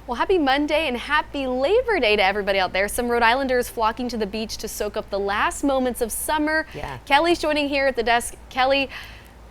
Well, happy Monday and happy Labor Day to everybody out there. Some Rhode Islanders flocking to the beach to soak up the last moments of summer. Yeah. Kelly's joining here at the desk. Kelly,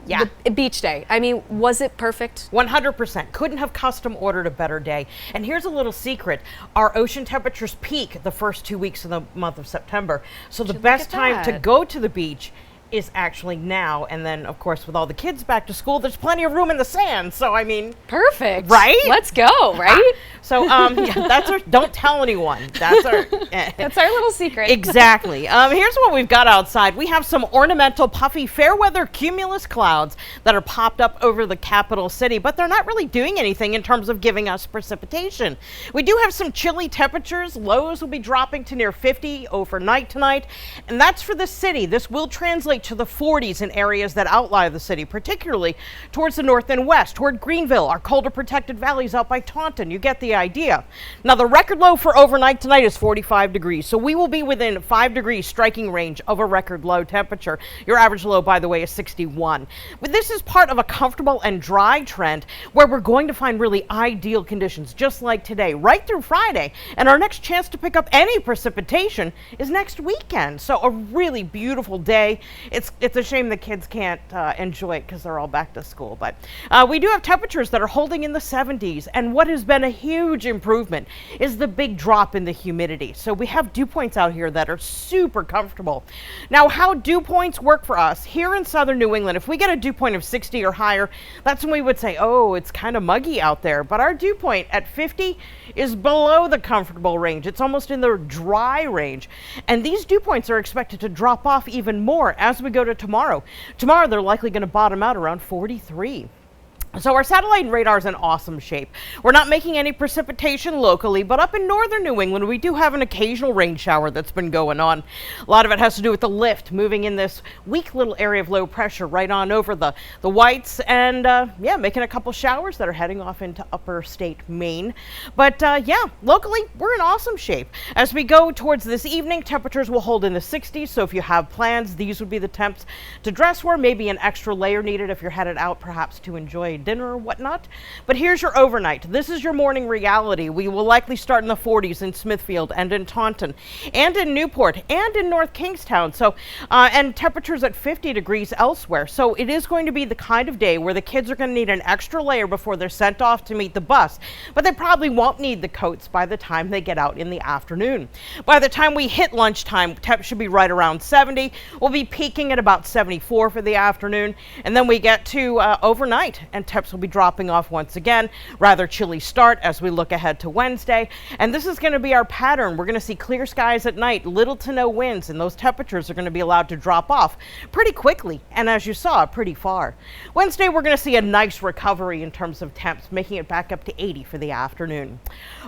yeah. The beach day. I mean, was it perfect? 100%. Couldn't have custom ordered a better day. And here's a little secret. Our ocean temperatures peak the first 2 weeks of the month of September. So the best time to go to the beach is actually now. And then, of course, with all the kids back to school, there's plenty of room in the sand. So, I mean. Perfect. Right? Let's go, right? So, yeah, that's our, don't tell anyone. That's our, that's our little secret. Exactly. Here's what we've got outside. We have some ornamental, puffy, fair weather cumulus clouds that are popped up over the capital city, but they're not really doing anything in terms of giving us precipitation. We do have some chilly temperatures. Lows will be dropping to near 50 overnight tonight, and that's for the city. This will translate to the 40s in areas that outlie the city, particularly towards the north and west, toward Greenville, our colder protected valleys out by Taunton. You get the idea. Now, the record low for overnight tonight is 45 degrees, so we will be within 5 degrees striking range of a record low temperature. Your average low, by the way, is 61. But this is part of a comfortable and dry trend where we're going to find really ideal conditions, just like today, right through Friday. And our next chance to pick up any precipitation is next weekend. So a really beautiful day. It's a shame the kids can't enjoy it because they're all back to school. But we do have temperatures that are holding in the 70s. And what has been a huge improvement is the big drop in the humidity. So we have dew points out here that are super comfortable. Now, how dew points work for us here in southern New England, if we get a dew point of 60 or higher, that's when we would say, oh, it's kind of muggy out there. But our dew point at 50 is below the comfortable range. It's almost in the dry range. And these dew points are expected to drop off even more as we go to tomorrow. Tomorrow, they're likely going to bottom out around 43. So our satellite radar is in awesome shape. We're not making any precipitation locally, but up in northern New England, we do have an occasional rain shower that's been going on. A lot of it has to do with the lift moving in this weak little area of low pressure right on over the whites and, yeah, making a couple showers that are heading off into upper state Maine. But, yeah, locally, we're in awesome shape. As we go towards this evening, temperatures will hold in the 60s. So if you have plans, these would be the temps to dress for. Maybe an extra layer needed if you're headed out, perhaps to enjoy dinner or whatnot. But here's your overnight. This is your morning reality. We will likely start in the 40s in Smithfield and in Taunton and in Newport and in North Kingstown. So, and temperatures at 50 degrees elsewhere. So it is going to be the kind of day where the kids are going to need an extra layer before they're sent off to meet the bus. But they probably won't need the coats by the time they get out in the afternoon. By the time we hit lunchtime, temps should be right around 70. We'll be peaking at about 74 for the afternoon. And then we get to overnight, and temps will be dropping off once again. Rather chilly start as we look ahead to Wednesday. And this is going to be our pattern. We're going to see clear skies at night, little to no winds, and those temperatures are going to be allowed to drop off pretty quickly. And as you saw, pretty far. Wednesday, we're going to see a nice recovery in terms of temps, making it back up to 80 for the afternoon.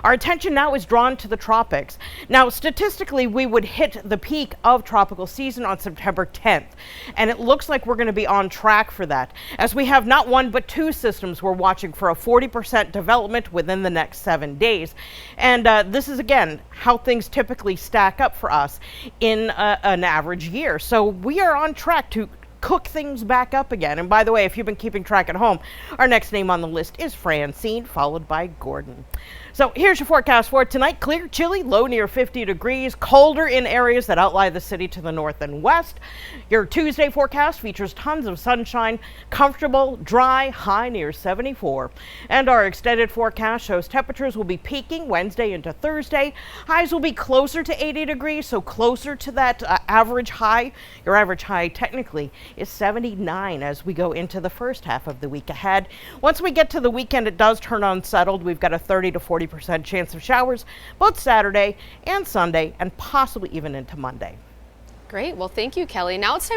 Our attention now is drawn to the tropics. Now, statistically, we would hit the peak of tropical season on September 10th. And it looks like we're going to be on track for that, as we have not one but two systems we're watching for a 40% development within the next 7 days. And this is, again, how things typically stack up for us in an average year. So we are on track to cook things back up again. And by the way, if you've been keeping track at home, our next name on the list is Francine, followed by Gordon. So here's your forecast for tonight. Clear, chilly, low near 50 degrees, colder in areas that outlie the city to the north and west. Your Tuesday forecast features tons of sunshine, comfortable, dry, high near 74. And our extended forecast shows temperatures will be peaking Wednesday into Thursday. Highs will be closer to 80 degrees, so closer to that average high. Your average high technically is 79 as we go into the first half of the week ahead. Once we get to the weekend, it does turn unsettled. We've got a 30 to 40% chance of showers both Saturday and Sunday, and possibly even into Monday. Great. Well, thank you, Kelly. Now it's time